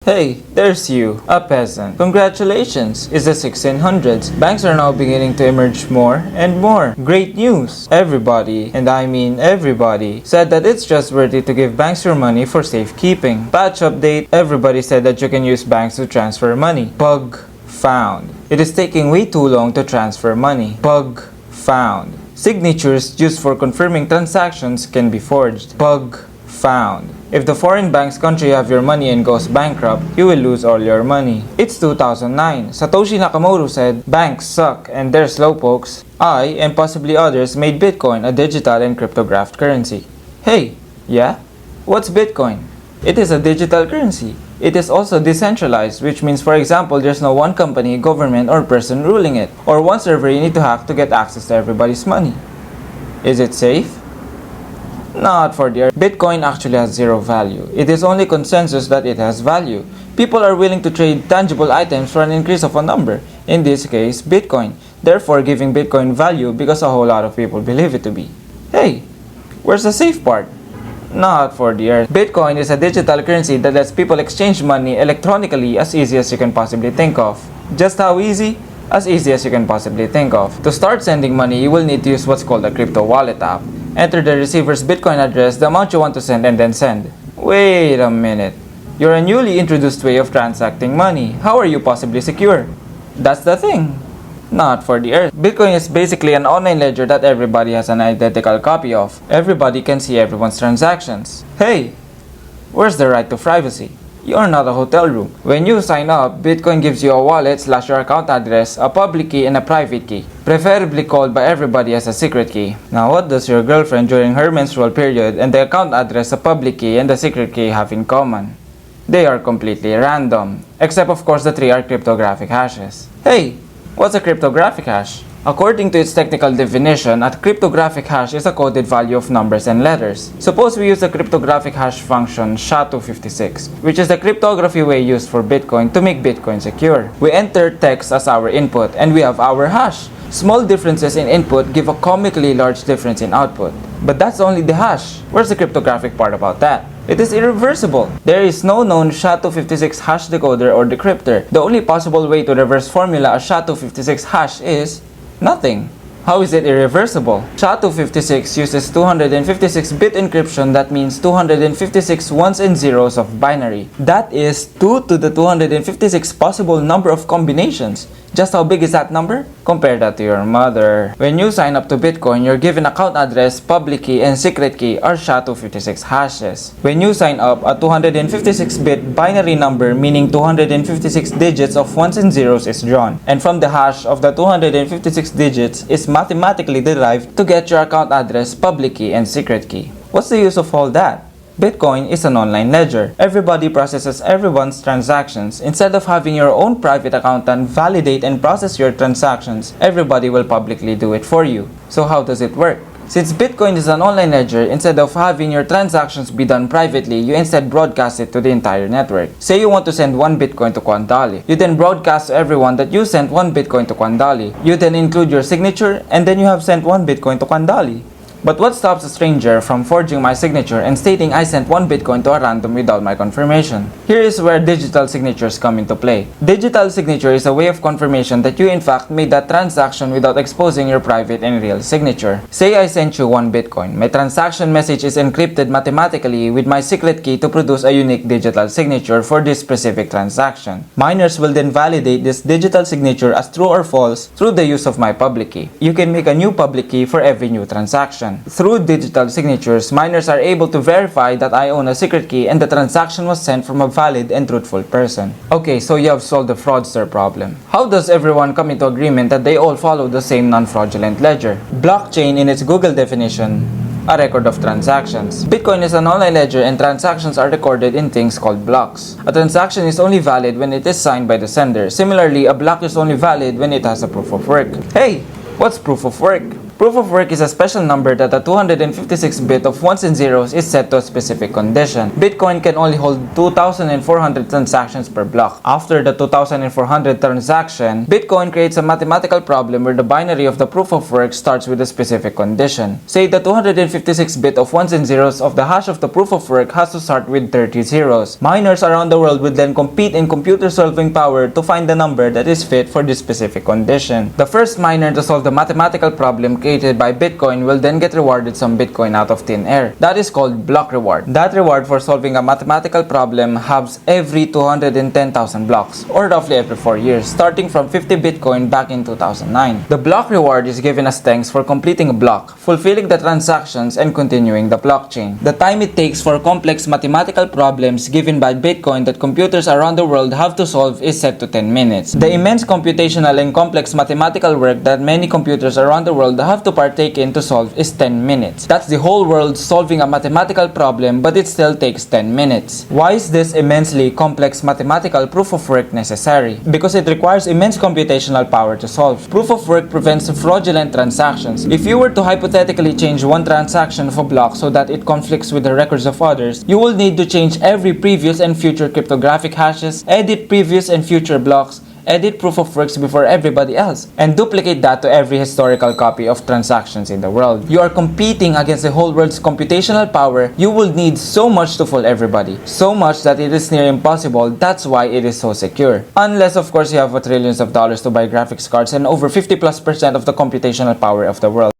Hey, there's you, a peasant. Congratulations, it's the 1600s. Banks are now beginning to emerge more and more. Great news! Everybody, and I mean everybody, said that it's just worthy to give banks your money for safekeeping. Patch update, everybody said that you can use banks to transfer money. Bug found. It is taking way too long to transfer money. Bug found. Signatures used for confirming transactions can be forged. Bug found. If the foreign bank's country have your money and goes bankrupt, you will lose all your money. It's 2009. Satoshi Nakamoto said, "Banks suck and they're slowpokes." I, and possibly others, made Bitcoin a digital and cryptographed currency. Hey, yeah? What's Bitcoin? It is a digital currency. It is also decentralized, which means, for example, there's no one company, government, or person ruling it, or one server you need to hack to get access to everybody's money. Is it safe? Not for the earth. Bitcoin actually has zero value. It is only consensus that it has value. People are willing to trade tangible items for an increase of a number, in this case, Bitcoin, therefore giving Bitcoin value because a whole lot of people believe it to be. Hey, where's the safe part? Not for the earth. Bitcoin is a digital currency that lets people exchange money electronically as easy as you can possibly think of. Just how easy? As easy as you can possibly think of. To start sending money, you will need to use what's called a crypto wallet app. Enter the receiver's Bitcoin address, the amount you want to send, and then send. Wait a minute. You're a newly introduced way of transacting money. How are you possibly secure? That's the thing. Not for the earth. Bitcoin is basically an online ledger that everybody has an identical copy of. Everybody can see everyone's transactions. Hey, where's the right to privacy? You're not a hotel room. When you sign up, Bitcoin gives you a wallet / your account address, a public key, and a private key, preferably called by everybody as a secret key. Now, what does your girlfriend during her menstrual period and the account address, a public key, and the secret key have in common? They are completely random, except of course the three are cryptographic hashes. Hey, what's a cryptographic hash? According to its technical definition, a cryptographic hash is a coded value of numbers and letters. Suppose we use the cryptographic hash function SHA-256, which is the cryptography way used for Bitcoin to make Bitcoin secure. We enter text as our input and we have our hash. Small differences in input give a comically large difference in output. But that's only the hash. Where's the cryptographic part about that? It is irreversible. There is no known SHA-256 hash decoder or decryptor. The only possible way to reverse formula a SHA-256 hash is nothing. How is it irreversible? SHA-256 uses 256-bit encryption, that means 256 ones and zeros of binary. That is 2 to the 256 possible number of combinations. Just how big is that number? Compare that to your mother. When you sign up to Bitcoin, you're given account address, public key, and secret key are SHA-256 hashes. When you sign up, a 256-bit binary number, meaning 256 digits of ones and zeros, is drawn. And from the hash of the 256 digits is mathematically derived to get your account address, public key, and secret key. What's the use of all that? Bitcoin is an online ledger. Everybody processes everyone's transactions. Instead of having your own private accountant validate and process your transactions, everybody will publicly do it for you. So how does it work? Since Bitcoin is an online ledger, instead of having your transactions be done privately, you instead broadcast it to the entire network. Say you want to send 1 Bitcoin to Kwandali. You then broadcast to everyone that you sent 1 Bitcoin to Kwandali. You then include your signature, and then you have sent 1 Bitcoin to Kwandali. But what stops a stranger from forging my signature and stating I sent 1 Bitcoin to a random without my confirmation? Here is where digital signatures come into play. Digital signature is a way of confirmation that you in fact made that transaction without exposing your private and real signature. Say I sent you 1 Bitcoin. My transaction message is encrypted mathematically with my secret key to produce a unique digital signature for this specific transaction. Miners will then validate this digital signature as true or false through the use of my public key. You can make a new public key for every new transaction. Through digital signatures, miners are able to verify that I own a secret key and the transaction was sent from a valid and truthful person. Okay, so you have solved the fraudster problem. How does everyone come into agreement that they all follow the same non-fraudulent ledger? Blockchain, in its Google definition, a record of transactions. Bitcoin is an online ledger and transactions are recorded in things called blocks. A transaction is only valid when it is signed by the sender. Similarly, a block is only valid when it has a proof of work. Hey, what's proof of work? Proof of work is a special number that a 256 bit of ones and zeros is set to a specific condition. Bitcoin can only hold 2,400 transactions per block. After the 2,400 transaction, Bitcoin creates a mathematical problem where the binary of the proof of work starts with a specific condition. Say the 256 bit of ones and zeros of the hash of the proof of work has to start with 30 zeros. Miners around the world would then compete in computer solving power to find the number that is fit for this specific condition. The first miner to solve the mathematical problem created by Bitcoin will then get rewarded some Bitcoin out of thin air. That is called block reward. That reward for solving a mathematical problem halves every 210,000 blocks, or roughly every 4 years, starting from 50 Bitcoin back in 2009. The block reward is given as thanks for completing a block, fulfilling the transactions, and continuing the blockchain. The time it takes for complex mathematical problems given by Bitcoin that computers around the world have to solve is set to 10 minutes. The immense computational and complex mathematical work that many computers around the world have to partake in to solve is 10 minutes. That's the whole world solving a mathematical problem, but it still takes 10 minutes. Why is this immensely complex mathematical proof of work necessary? Because it requires immense computational power to solve. Proof of work prevents fraudulent transactions. If you were to hypothetically change one transaction of a block so that it conflicts with the records of others, you will need to change every previous and future cryptographic hashes, edit previous and future blocks, edit proof of works before everybody else, and duplicate that to every historical copy of transactions in the world. You are competing against the whole world's computational power. You will need so much to fool everybody. So much that it is near impossible. That's why it is so secure. Unless of course you have trillions of dollars to buy graphics cards and over 50+% of the computational power of the world.